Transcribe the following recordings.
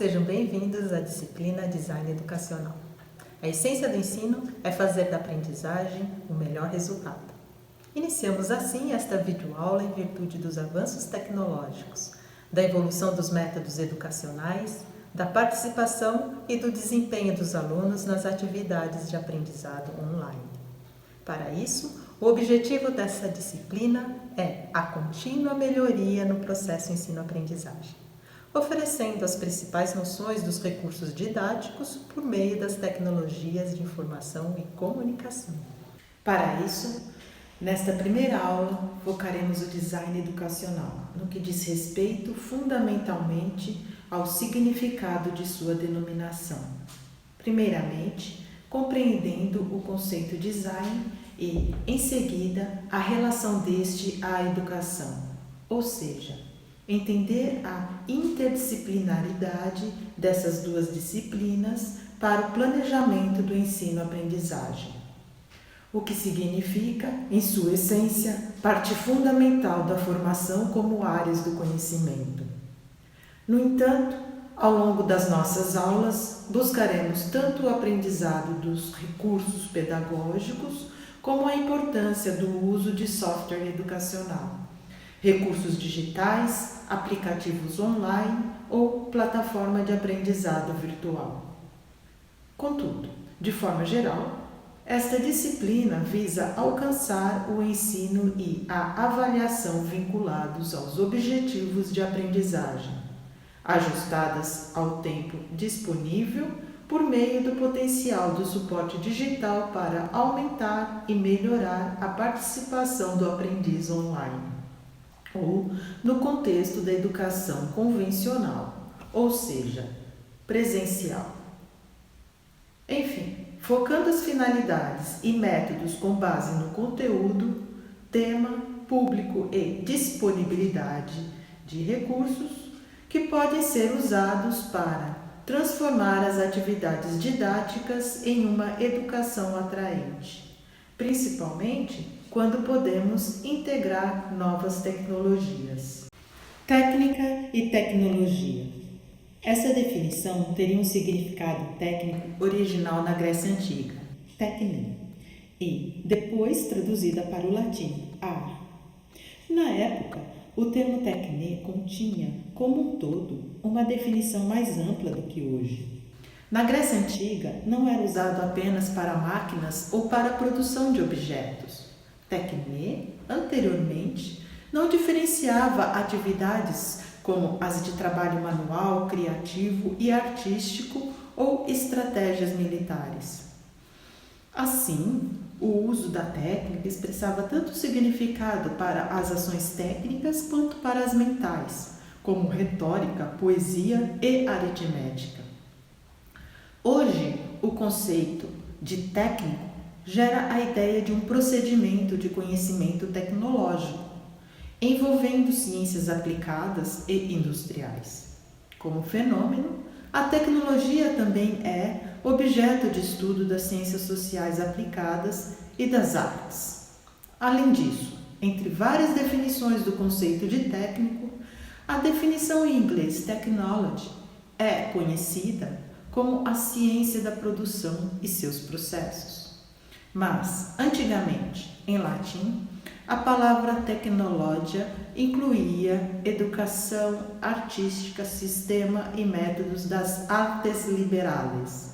sejam bem-vindos à disciplina Design Educacional. A essência do ensino é fazer da aprendizagem o melhor resultado. Iniciamos assim esta videoaula em virtude dos avanços tecnológicos, da evolução dos métodos educacionais, da participação e do desempenho dos alunos nas atividades de aprendizado online. Para isso, o objetivo dessa disciplina é a contínua melhoria no processo ensino-aprendizagem, oferecendo as principais noções dos recursos didáticos por meio das tecnologias de informação e comunicação. Para isso, nesta primeira aula, focaremos o design educacional, no que diz respeito fundamentalmente ao significado de sua denominação. Primeiramente, compreendendo o conceito design e, em seguida, a relação deste à educação, ou seja, entender a interdisciplinaridade dessas duas disciplinas para o planejamento do ensino-aprendizagem, o que significa, em sua essência, parte fundamental da formação como áreas do conhecimento. No entanto, ao longo das nossas aulas, buscaremos tanto o aprendizado dos recursos pedagógicos como a importância do uso de software educacional, recursos digitais, aplicativos online ou plataforma de aprendizado virtual. Contudo, de forma geral, esta disciplina visa alcançar o ensino e a avaliação vinculados aos objetivos de aprendizagem, ajustadas ao tempo disponível por meio do potencial do suporte digital para aumentar e melhorar a participação do aprendiz online, ou no contexto da educação convencional, ou seja, presencial. Enfim, focando as finalidades e métodos com base no conteúdo, tema, público e disponibilidade de recursos que podem ser usados para transformar as atividades didáticas em uma educação atraente, principalmente quando podemos integrar novas tecnologias. Técnica e tecnologia. Essa definição teria um significado técnico original na Grécia Antiga, techne, e depois traduzida para o latim, ar. Na época, o termo techne continha, como um todo, uma definição mais ampla do que hoje. Na Grécia Antiga, não era usado apenas para máquinas ou para a produção de objetos. Techne, anteriormente, não diferenciava atividades como as de trabalho manual, criativo e artístico ou estratégias militares. Assim, o uso da técnica expressava tanto significado para as ações técnicas quanto para as mentais, como retórica, poesia e aritmética. Hoje, o conceito de técnico gera a ideia de um procedimento de conhecimento tecnológico, envolvendo ciências aplicadas e industriais. Como fenômeno, a tecnologia também é objeto de estudo das ciências sociais aplicadas e das artes. Além disso, entre várias definições do conceito de técnico, a definição em inglês technology é conhecida como a ciência da produção e seus processos. Mas, antigamente, em latim, a palavra tecnologia incluía educação artística, sistema e métodos das artes liberales,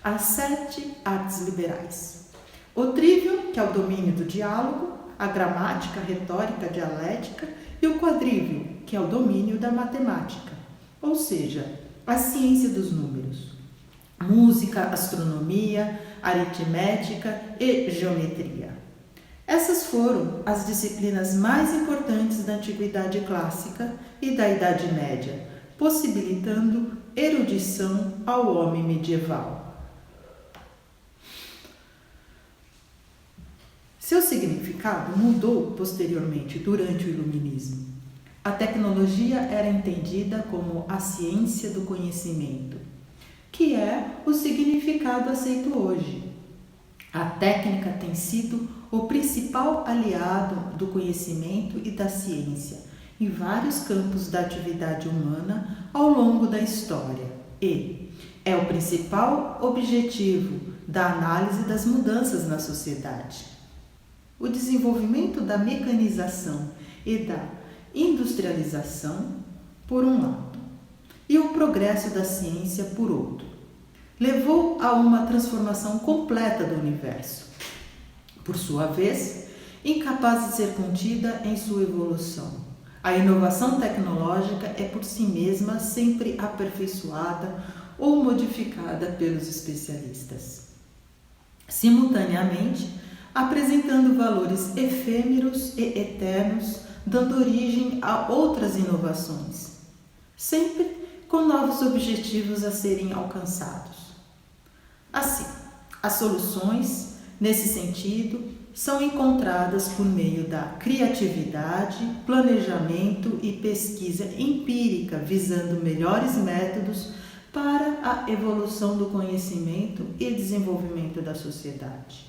as 7 artes liberais. O trívio, que é o domínio do diálogo, a gramática, retórica, dialética, e o quadrívio, que é o domínio da matemática, ou seja, a ciência dos números, música, astronomia, aritmética e geometria. Essas foram as disciplinas mais importantes da Antiguidade Clássica e da Idade Média, possibilitando erudição ao homem medieval. Seu significado mudou posteriormente durante o Iluminismo. A tecnologia era entendida como a ciência do conhecimento, que é o significado aceito hoje. A técnica tem sido o principal aliado do conhecimento e da ciência em vários campos da atividade humana ao longo da história. e é o principal objetivo da análise das mudanças na sociedade. O desenvolvimento da mecanização e da industrialização, por um lado, e o progresso da ciência, por outro, levou a uma transformação completa do universo, por sua vez, incapaz de ser contida em sua evolução. A inovação tecnológica é por si mesma sempre aperfeiçoada ou modificada pelos especialistas, simultaneamente apresentando valores efêmeros e eternos, dando origem a outras inovações, sempre com novos objetivos a serem alcançados. Assim, as soluções, nesse sentido, são encontradas por meio da criatividade, planejamento e pesquisa empírica, visando melhores métodos para a evolução do conhecimento e desenvolvimento da sociedade.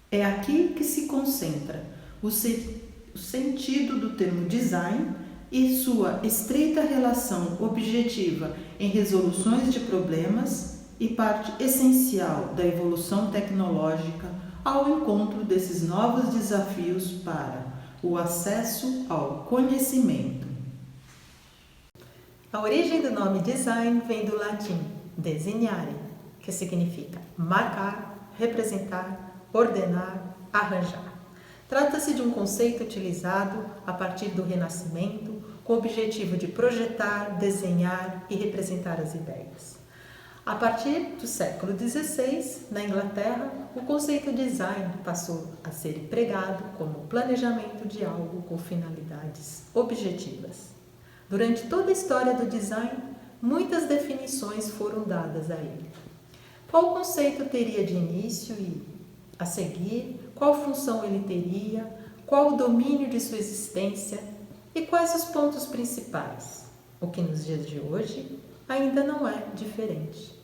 É aqui que se concentra o sentido do termo design e sua estreita relação objetiva em resoluções de problemas e parte essencial da evolução tecnológica ao encontro desses novos desafios para o acesso ao conhecimento. A origem do nome design vem do latim designare, que significa marcar, representar, ordenar, arranjar. Trata-se de um conceito utilizado a partir do Renascimento com o objetivo de projetar, desenhar e representar as ideias. A partir do século XVI, na Inglaterra, o conceito design passou a ser empregado como planejamento de algo com finalidades objetivas. Durante toda a história do design, muitas definições foram dadas a ele. Qual conceito teria de início e, a seguir, qual função ele teria, qual o domínio de sua existência e quais os pontos principais, o que nos dias de hoje ainda não é diferente.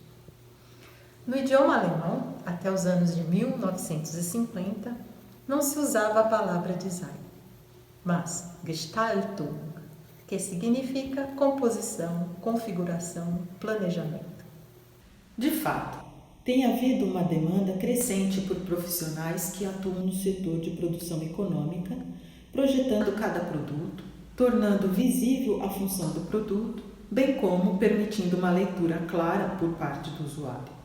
No idioma alemão, até os anos de 1950, não se usava a palavra design, mas Gestaltung, que significa composição, configuração, planejamento. De fato, tem havido uma demanda crescente por profissionais que atuam no setor de produção econômica, projetando cada produto, tornando visível a função do produto, bem como permitindo uma leitura clara por parte do usuário.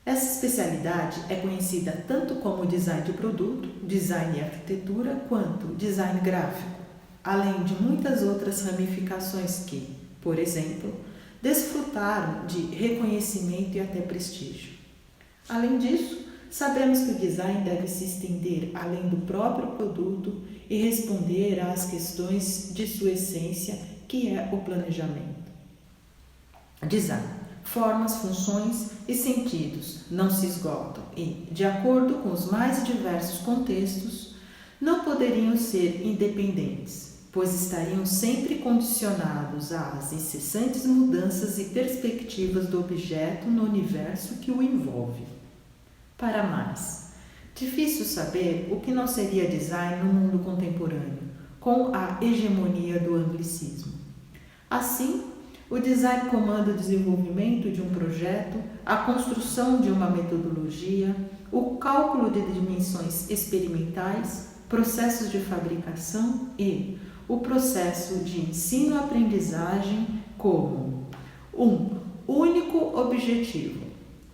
Essa especialidade é conhecida tanto como design de produto, design e arquitetura, quanto design gráfico, além de muitas outras ramificações que, por exemplo, desfrutaram de reconhecimento e até prestígio. Além disso, sabemos que o design deve se estender além do próprio produto e responder às questões de sua essência, que é o planejamento. Design. Formas, funções e sentidos não se esgotam e, de acordo com os mais diversos contextos, não poderiam ser independentes, pois estariam sempre condicionados às incessantes mudanças e perspectivas do objeto no universo que o envolve. Para mais, difícil saber o que não seria design no mundo contemporâneo, com a hegemonia do anglicismo. Assim, o design comanda o desenvolvimento de um projeto, a construção de uma metodologia, o cálculo de dimensões experimentais, processos de fabricação e o processo de ensino-aprendizagem como um único objetivo: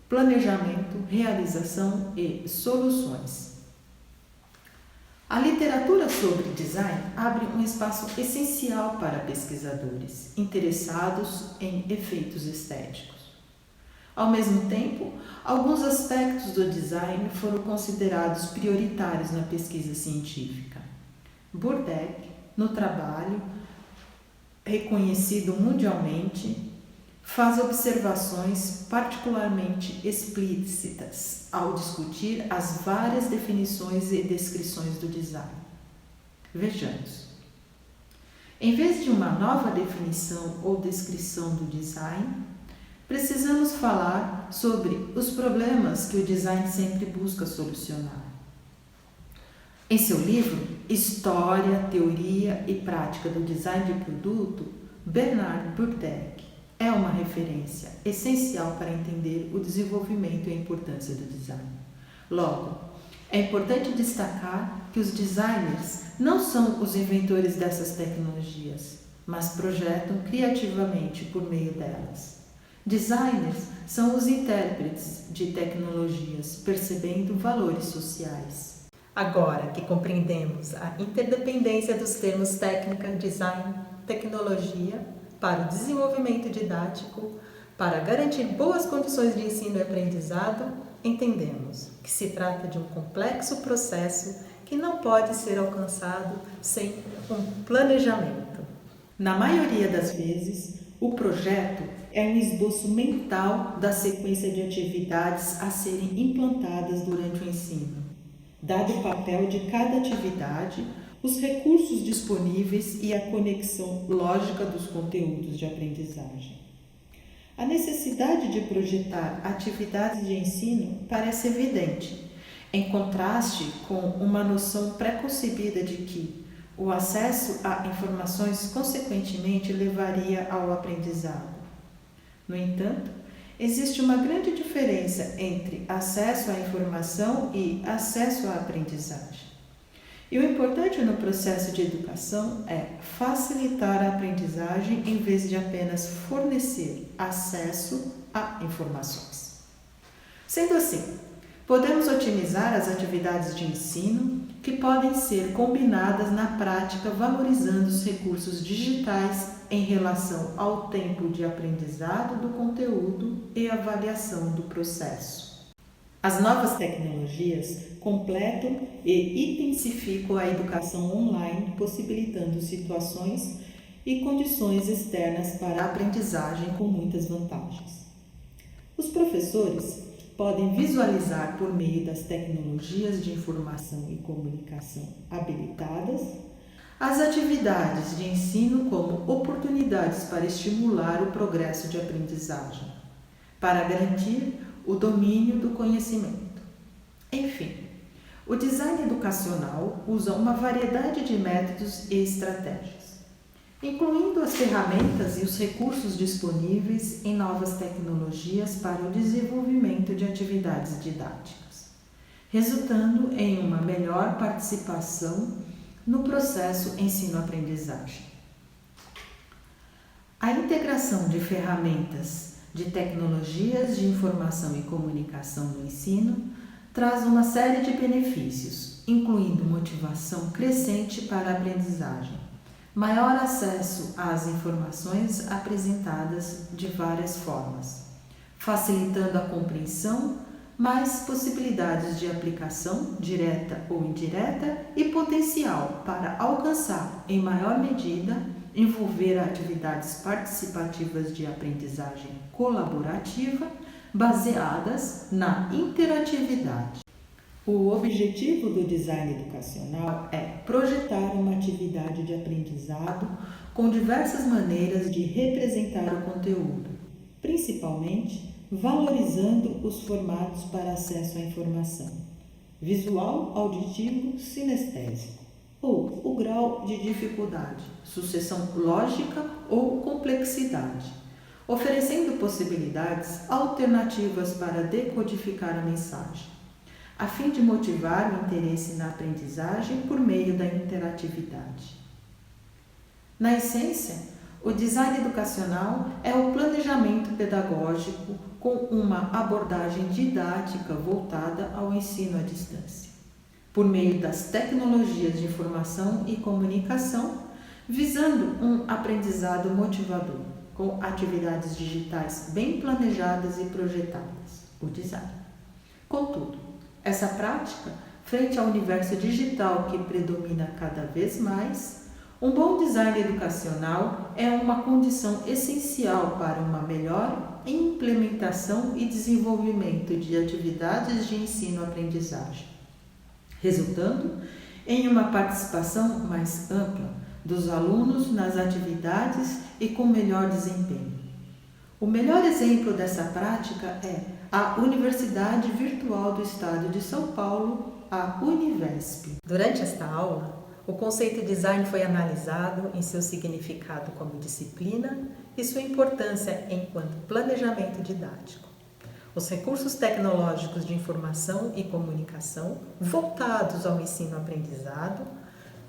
planejamento, realização e soluções. A literatura sobre design abre um espaço essencial para pesquisadores interessados em efeitos estéticos. Ao mesmo tempo, alguns aspectos do design foram considerados prioritários na pesquisa científica. Burdach, no trabalho, reconhecido mundialmente, faz observações particularmente explícitas ao discutir as várias definições e descrições do design. Vejamos. Em vez de uma nova definição ou descrição do design, precisamos falar sobre os problemas que o design sempre busca solucionar. Em seu livro História, Teoria e Prática do Design de Produto, Bernard Burdach é uma referência essencial para entender o desenvolvimento e a importância do design. Logo, é importante destacar que os designers não são os inventores dessas tecnologias, mas projetam criativamente por meio delas. Designers são os intérpretes de tecnologias, percebendo valores sociais. Agora que compreendemos a interdependência dos termos técnica, design, tecnologia para o desenvolvimento didático, para garantir boas condições de ensino e aprendizado, entendemos que se trata de um complexo processo que não pode ser alcançado sem um planejamento. Na maioria das vezes, o projeto é um esboço mental da sequência de atividades a serem implantadas durante o ensino. Dado o papel de cada atividade, os recursos disponíveis e a conexão lógica dos conteúdos de aprendizagem. A necessidade de projetar atividades de ensino parece evidente, em contraste com uma noção preconcebida de que o acesso a informações consequentemente levaria ao aprendizado. No entanto, existe uma grande diferença entre acesso à informação e acesso à aprendizagem. E o importante no processo de educação é facilitar a aprendizagem em vez de apenas fornecer acesso a informações. Sendo assim, podemos otimizar as atividades de ensino que podem ser combinadas na prática valorizando os recursos digitais em relação ao tempo de aprendizado do conteúdo e avaliação do processo. As novas tecnologias completam e intensificam a educação online, possibilitando situações e condições externas para a aprendizagem com muitas vantagens. Os professores podem visualizar por meio das tecnologias de informação e comunicação habilitadas as atividades de ensino como oportunidades para estimular o progresso de aprendizagem, para garantir o domínio do conhecimento. Enfim, o design educacional usa uma variedade de métodos e estratégias, incluindo as ferramentas e os recursos disponíveis em novas tecnologias para o desenvolvimento de atividades didáticas, resultando em uma melhor participação no processo ensino-aprendizagem. A integração de ferramentas de tecnologias de informação e comunicação no ensino traz uma série de benefícios, incluindo motivação crescente para a aprendizagem, maior acesso às informações apresentadas de várias formas, facilitando a compreensão, mais possibilidades de aplicação direta ou indireta e potencial para alcançar, em maior medida, envolver atividades participativas de aprendizagem colaborativa baseadas na interatividade. O objetivo do design educacional é projetar uma atividade de aprendizado com diversas maneiras de representar o conteúdo, principalmente valorizando os formatos para acesso à informação, visual, auditivo, sinestésico, ou o grau de dificuldade, sucessão lógica ou complexidade, oferecendo possibilidades alternativas para decodificar a mensagem, a fim de motivar o interesse na aprendizagem por meio da interatividade. Na essência, o design educacional é o planejamento pedagógico com uma abordagem didática voltada ao ensino à distância, por meio das tecnologias de informação e comunicação, visando um aprendizado motivador, com atividades digitais bem planejadas e projetadas, o design. Contudo, essa prática, frente ao universo digital que predomina cada vez mais, um bom design educacional é uma condição essencial para uma melhor implementação e desenvolvimento de atividades de ensino-aprendizagem, resultando em uma participação mais ampla dos alunos nas atividades e com melhor desempenho. O melhor exemplo dessa prática é a Universidade Virtual do Estado de São Paulo, a Univesp. Durante esta aula, O conceito de design foi analisado em seu significado como disciplina e sua importância enquanto planejamento didático. Os recursos tecnológicos de informação e comunicação voltados ao ensino-aprendizado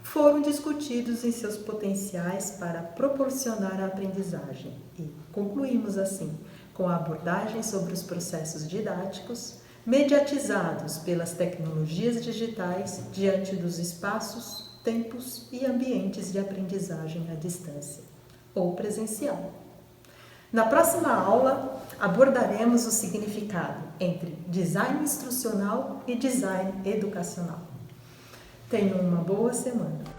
foram discutidos em seus potenciais para proporcionar a aprendizagem e concluímos assim com a abordagem sobre os processos didáticos mediatizados pelas tecnologias digitais diante dos espaços, tempos e ambientes de aprendizagem à distância ou presencial. Na próxima aula, abordaremos o significado entre design instrucional e design educacional. Tenham uma boa semana!